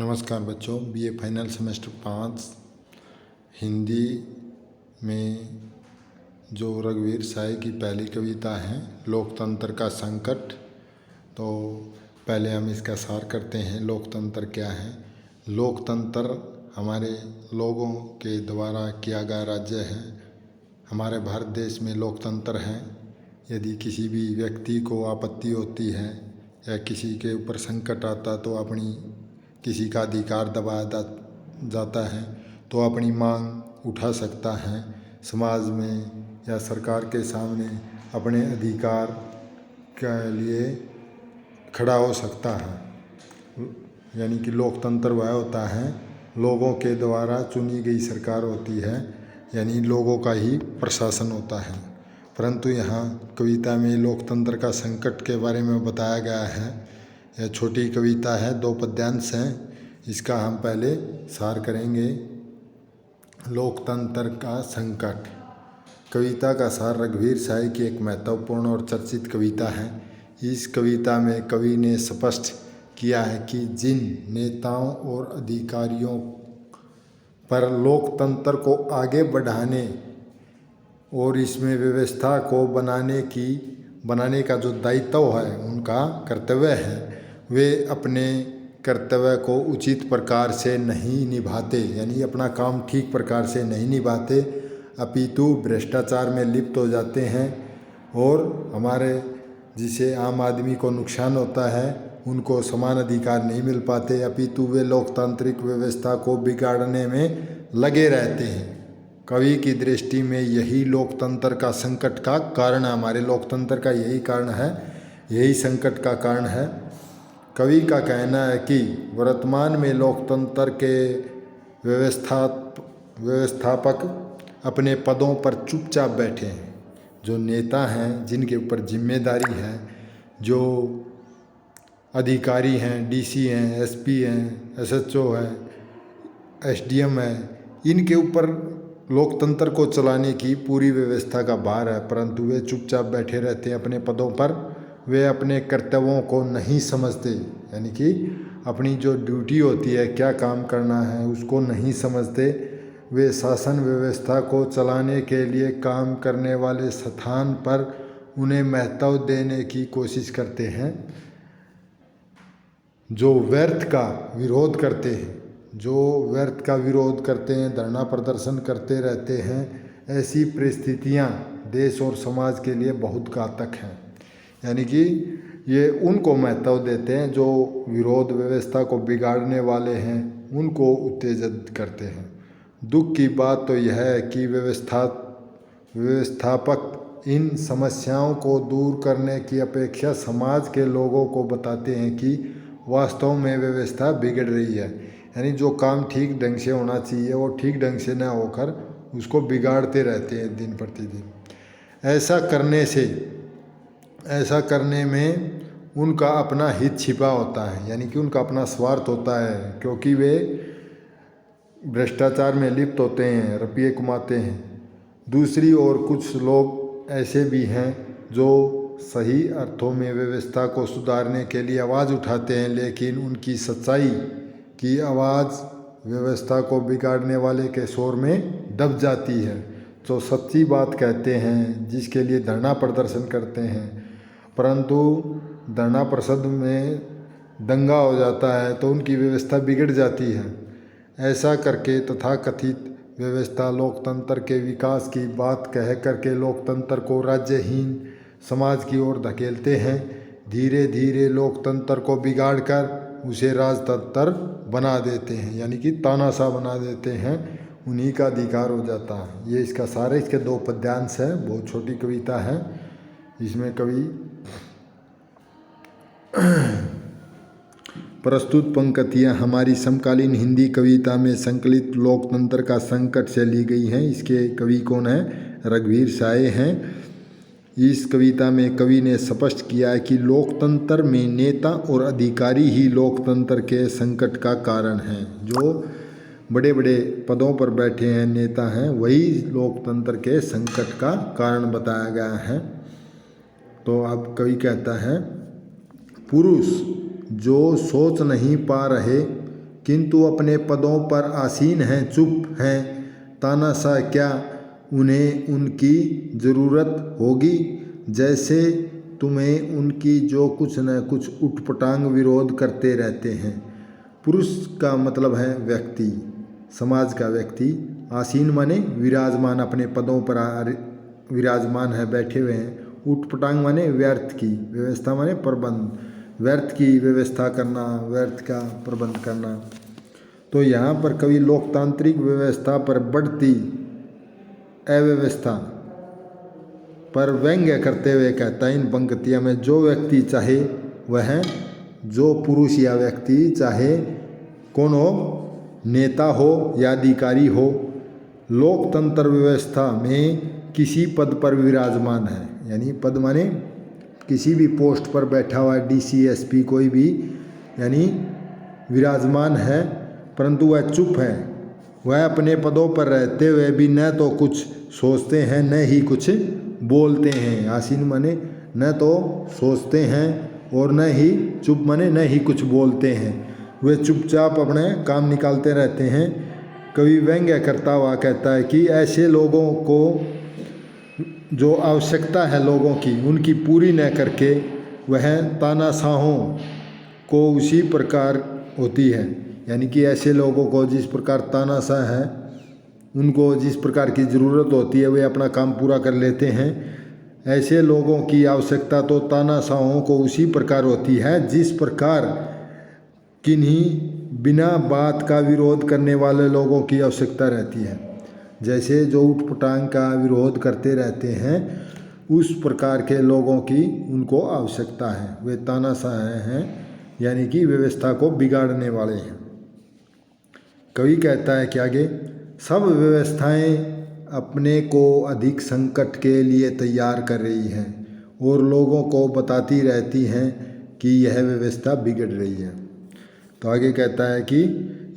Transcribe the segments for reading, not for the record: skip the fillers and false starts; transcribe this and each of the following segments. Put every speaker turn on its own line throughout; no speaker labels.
नमस्कार बच्चों, BA final semester 5 Hindi में जो रघुवीर साय की पहली कविता है लोकतंत्र का संकट। तो पहले हम इसका सार करते हैं। लोकतंत्र क्या है? लोकतंत्र हमारे लोगों के द्वारा किया गया राज्य है। हमारे भारत देश में लोकतंत्र है। यदि किसी भी व्यक्ति को आपत्ति होती है या किसी के ऊपर संकट आता तो अपनी किसी का अधिकार दबाया जाता है तो अपनी मांग उठा सकता है, समाज में या सरकार के सामने अपने अधिकार के लिए खड़ा हो सकता है। यानी कि लोकतंत्र वह होता है, लोगों के द्वारा चुनी गई सरकार होती है, यानी लोगों का ही प्रशासन होता है। परंतु यहाँ कविता में लोकतंत्र का संकट के बारे में बताया गया है। यह छोटी कविता है, 2 पद्यांश हैं। इसका हम पहले सार करेंगे। लोकतंत्र का संकट। कविता का सार रघुवीर साय की एक महत्वपूर्ण और चर्चित कविता है। इस कविता में कवि ने स्पष्ट किया है कि जिन नेताओं और अधिकारियों पर लोकतंत्र को आगे बढ़ाने और इसमें व्यवस्था को बनाने का जो दायित्व है, उनका कर्तव्य है, वे अपने कर्तव्य को उचित प्रकार से नहीं निभाते, यानी अपना काम ठीक प्रकार से नहीं निभाते, अपितु भ्रष्टाचार में लिप्त हो जाते हैं और हमारे जिसे आम आदमी को नुकसान होता है उनको समान अधिकार नहीं मिल पाते, अपितु वे लोकतांत्रिक व्यवस्था को बिगाड़ने में लगे रहते हैं। कवि की दृष्टि में यही लोकतंत्र का संकट का कारण है। हमारे लोकतंत्र का यही कारण है, यही संकट का कारण है। कवि का कहना है कि वर्तमान में लोकतंत्र के व्यवस्थापक अपने पदों पर चुपचाप बैठे हैं। जो नेता हैं, जिनके ऊपर जिम्मेदारी है, जो अधिकारी हैं, डीसी हैं, एसपी हैं, एसएचओ हैं, एसडीएम हैं, इनके ऊपर लोकतंत्र को चलाने की पूरी व्यवस्था का भार है, परंतु वे चुपचाप बैठे रहते हैं अपने पदों पर। वे अपने कर्तव्यों को नहीं समझते, यानी कि अपनी जो ड्यूटी होती है, क्या काम करना है, उसको नहीं समझते। वे शासन व्यवस्था को चलाने के लिए काम करने वाले स्थान पर उन्हें महत्व देने की कोशिश करते हैं। जो व्यर्थ का विरोध करते हैं, धरना प्रदर्शन करते रहते हैं, ऐसी परिस्थितियां देश और समाज के लिए बहुत घातक हैं। यानी कि ये उनको महत्व देते हैं जो विरोध व्यवस्था को बिगाड़ने वाले हैं, उनको उत्तेजित करते हैं। दुख की बात तो यह है कि व्यवस्थापक इन समस्याओं को दूर करने की अपेक्षा समाज के लोगों को बताते हैं कि वास्तव में व्यवस्था बिगड़ रही है। यानी जो काम ठीक ढंग से होना चाहिए वो ठीक ढंग से न होकर उसको बिगाड़ते रहते हैं दिन प्रतिदिन। ऐसा करने में उनका अपना हित छिपा होता है, यानी कि उनका अपना स्वार्थ होता है, क्योंकि वे भ्रष्टाचार में लिप्त होते हैं, रुपये कमाते हैं। दूसरी ओर कुछ लोग ऐसे भी हैं जो सही अर्थों में व्यवस्था को सुधारने के लिए आवाज़ उठाते हैं, लेकिन उनकी सच्चाई की आवाज़ व्यवस्था को बिगाड़ने वाले के शोर में दब जाती है। जो सच्ची बात कहते हैं, जिसके लिए धरना प्रदर्शन करते हैं, परंतु धरना प्रदर्शन में दंगा हो जाता है तो उनकी व्यवस्था बिगड़ जाती है। ऐसा करके तथाकथित व्यवस्था लोकतंत्र के विकास की बात कह करके लोकतंत्र को राज्यहीन समाज की ओर धकेलते हैं। धीरे धीरे लोकतंत्र को बिगाड़कर उसे राजतंत्र बना देते हैं, यानी कि तानाशाह बना देते हैं, उन्हीं का अधिकार हो जाता है। ये इसका सारे इसके 2 पद्यांश है, बहुत छोटी कविता है। इसमें कवि प्रस्तुत पंक्तियाँ हमारी समकालीन हिंदी कविता में संकलित लोकतंत्र का संकट से ली गई हैं। इसके कवि कौन है? रघुवीर साय हैं। इस कविता में कवि ने स्पष्ट किया है कि लोकतंत्र में नेता और अधिकारी ही लोकतंत्र के संकट का कारण हैं। जो बड़े बड़े पदों पर बैठे हैं, नेता हैं, वही लोकतंत्र के संकट का कारण बताया गया है। तो अब कवि कहता है, पुरुष जो सोच नहीं पा रहे किंतु अपने पदों पर आसीन हैं, चुप हैं। तानाशाह क्या उन्हें उनकी ज़रूरत होगी? जैसे तुम्हें उनकी जो कुछ न कुछ उटपटांग विरोध करते रहते हैं। पुरुष का मतलब है व्यक्ति, समाज का व्यक्ति। आसीन माने विराजमान, अपने पदों पर विराजमान है, बैठे हुए हैं। उटपटांग माने व्यर्थ की, व्यवस्था माने प्रबंध, व्यर्थ की व्यवस्था करना, व्यर्थ का प्रबंध करना। तो यहाँ पर कवि लोकतांत्रिक व्यवस्था पर बढ़ती अव्यवस्था पर व्यंग्य करते हुए कहता है इन पंक्तियों में, जो व्यक्ति चाहे वह, जो पुरुष या व्यक्ति चाहे कौन हो, नेता हो या अधिकारी हो, लोकतंत्र व्यवस्था में किसी पद पर विराजमान है, यानी पद माने किसी भी पोस्ट पर बैठा हुआ डीसी एसपी कोई भी, यानी विराजमान है, परंतु वह चुप है। वह अपने पदों पर रहते हुए भी न तो कुछ सोचते हैं न ही कुछ बोलते हैं। आसीन माने न तो सोचते हैं और न ही, चुप माने न ही कुछ बोलते हैं। वे चुपचाप अपने काम निकालते रहते हैं। कवि व्यंग्य करता हुआ कहता है कि ऐसे लोगों को जो आवश्यकता है लोगों की, उनकी पूरी न करके वह तानाशाहों को उसी प्रकार होती है। यानी कि ऐसे लोगों को जिस प्रकार तानाशाह है, उनको जिस प्रकार की ज़रूरत होती है वे अपना काम पूरा कर लेते हैं। ऐसे लोगों की आवश्यकता तो तानाशाहों को उसी प्रकार होती है जिस प्रकार किन्हीं बिना बात का विरोध करने वाले लोगों की आवश्यकता रहती है। जैसे जो उटपटांग का विरोध करते रहते हैं, उस प्रकार के लोगों की उनको आवश्यकता है। वे तानाशाह हैं, यानी कि व्यवस्था को बिगाड़ने वाले हैं। कवि कहता है कि आगे, सब व्यवस्थाएं अपने को अधिक संकट के लिए तैयार कर रही हैं और लोगों को बताती रहती हैं कि यह व्यवस्था बिगड़ रही है। तो आगे कहता है कि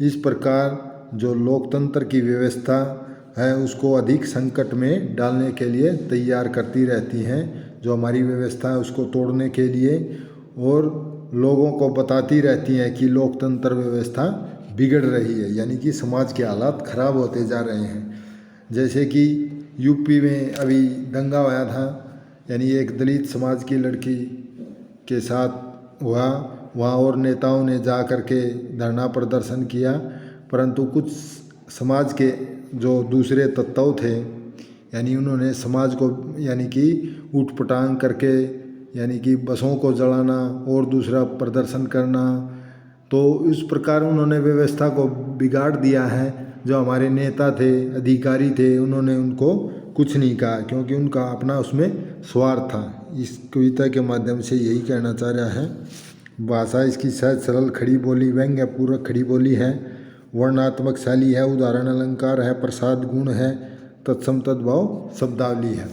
इस प्रकार जो लोकतंत्र की व्यवस्था है उसको अधिक संकट में डालने के लिए तैयार करती रहती हैं, जो हमारी व्यवस्था है उसको तोड़ने के लिए, और लोगों को बताती रहती हैं कि लोकतंत्र व्यवस्था बिगड़ रही है, यानी कि समाज के हालात ख़राब होते जा रहे हैं। जैसे कि यूपी में अभी दंगा हुआ था, यानी एक दलित समाज की लड़की के साथ हुआ, वहाँ और नेताओं ने जा कर के धरना प्रदर्शन किया, परंतु कुछ समाज के जो दूसरे तत्व थे, यानी उन्होंने समाज को यानी कि उटपटांग करके, यानी कि बसों को जलाना और दूसरा प्रदर्शन करना, तो इस प्रकार उन्होंने व्यवस्था को बिगाड़ दिया है। जो हमारे नेता थे, अधिकारी थे, उन्होंने उनको कुछ नहीं कहा क्योंकि उनका अपना उसमें स्वार्थ था। इस कविता के माध्यम से यही कहना चाह रहा है। भाषा इसकी सहज सरल खड़ी बोली, व्यंग्य पूर्वक खड़ी बोली है, वर्णात्मक शैली है, उदाहरण अलंकार है, प्रसाद गुण है, तत्सम तद्भाव शब्दावली है।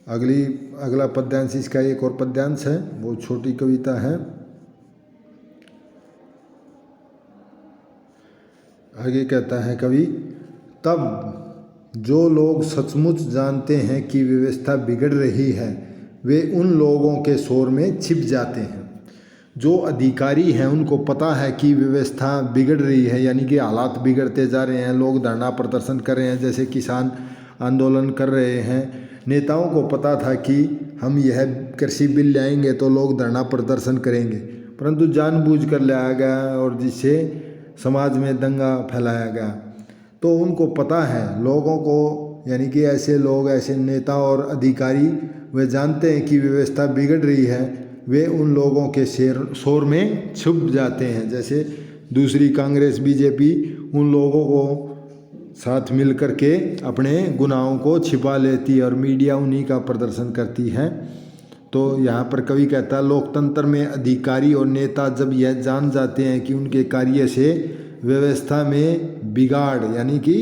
अगला पद्यांश इसका एक और पद्यांश है, वो छोटी कविता है। आगे कहता है कवि, तब जो लोग सचमुच जानते हैं कि व्यवस्था बिगड़ रही है वे उन लोगों के शोर में छिप जाते हैं। जो अधिकारी हैं उनको पता है कि व्यवस्था बिगड़ रही है, यानी कि हालात बिगड़ते जा रहे हैं, लोग धरना प्रदर्शन कर रहे हैं, जैसे किसान आंदोलन कर रहे हैं। नेताओं को पता था कि हम यह कृषि बिल लाएंगे तो लोग धरना प्रदर्शन करेंगे, परंतु जानबूझकर लाया गया और जिससे समाज में दंगा फैलाया गया। तो उनको पता है, लोगों को, यानी कि ऐसे लोग, ऐसे नेता और अधिकारी वे जानते हैं कि व्यवस्था बिगड़ रही है, वे उन लोगों के शोर में छुप जाते हैं। जैसे दूसरी कांग्रेस बीजेपी उन लोगों को साथ मिल कर के अपने गुनाहों को छिपा लेती है और मीडिया उन्हीं का प्रदर्शन करती है। तो यहाँ पर कवि कहता है, लोकतंत्र में अधिकारी और नेता जब यह जान जाते हैं कि उनके कार्य से व्यवस्था में बिगाड़, यानी कि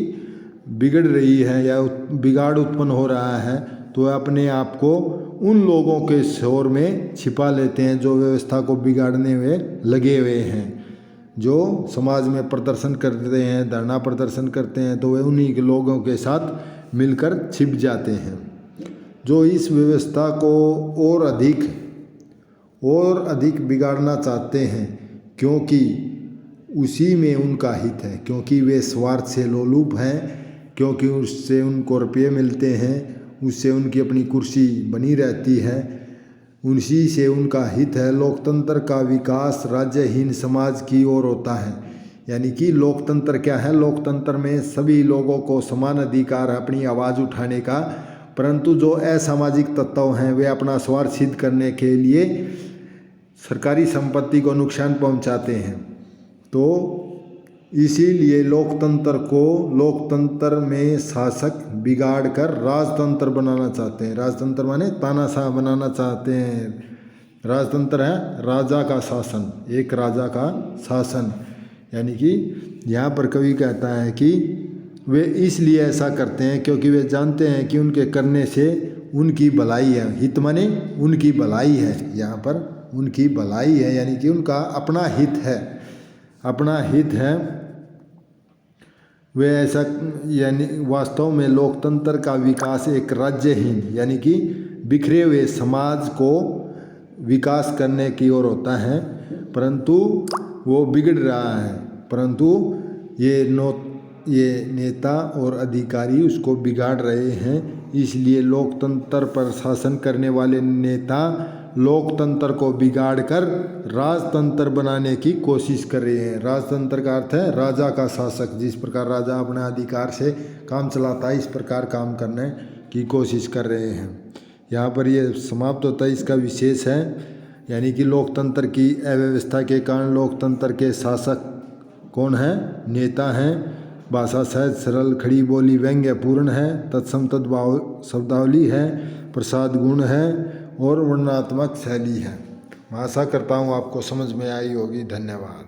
बिगड़ रही है या बिगाड़ उत्पन्न हो रहा है, तो वह अपने आप को उन लोगों के शोर में छिपा लेते हैं जो व्यवस्था को बिगाड़ने में लगे हुए हैं। जो समाज में प्रदर्शन करते हैं, धरना प्रदर्शन करते हैं, तो वे उन्हीं के लोगों के साथ मिलकर छिप जाते हैं। जो इस व्यवस्था को और अधिक बिगाड़ना चाहते हैं, क्योंकि उसी में उनका हित है, क्योंकि वे स्वार्थ से लोलुप हैं, क्योंकि उससे उनको रुपये मिलते हैं, उससे उनकी अपनी कुर्सी बनी रहती है, उसी से उनका हित है। लोकतंत्र का विकास राज्यहीन समाज की ओर होता है। यानी कि लोकतंत्र क्या है? लोकतंत्र में सभी लोगों को समान अधिकार है अपनी आवाज़ उठाने का, परंतु जो असामाजिक तत्व हैं वे अपना स्वार्थ सिद्ध करने के लिए सरकारी संपत्ति को नुकसान पहुंचाते हैं। तो इसीलिए लोकतंत्र में शासक बिगाड़ कर राजतंत्र बनाना चाहते हैं। राजतंत्र माने तानाशाह बनाना चाहते हैं। राजतंत्र है राजा का शासन, एक राजा का शासन। यानी कि यहाँ पर कवि कहता है कि वे इसलिए ऐसा करते हैं क्योंकि वे जानते हैं कि उनके करने से उनकी भलाई है। हित माने उनकी भलाई है, यहाँ पर उनकी भलाई है, यानी कि उनका अपना हित है, अपना हित है। वे ऐसा यानी वास्तव में लोकतंत्र का विकास एक राज्यहीन यानी कि बिखरे हुए समाज को विकास करने की ओर होता है, परंतु वो बिगड़ रहा है। परंतु ये नेता और अधिकारी उसको बिगाड़ रहे हैं। इसलिए लोकतंत्र पर शासन करने वाले नेता लोकतंत्र को बिगाड़ कर राजतंत्र बनाने की कोशिश कर रहे हैं। राजतंत्र का अर्थ है राजा का शासक। जिस प्रकार राजा अपने अधिकार से काम चलाता है, इस प्रकार काम करने की कोशिश कर रहे हैं। यहाँ पर ये समाप्त होता है। इसका विशेष है यानी कि लोकतंत्र की अव्यवस्था के कारण लोकतंत्र के शासक कौन है? नेता हैं। भाषा सहज सरल खड़ी बोली व्यंग्यपूर्ण है। तत्सम तद्भाव शब्दावली है। प्रसाद गुण है और वर्णनात्मक शैली है। मैं आशा करता हूँ आपको समझ में आई होगी। धन्यवाद।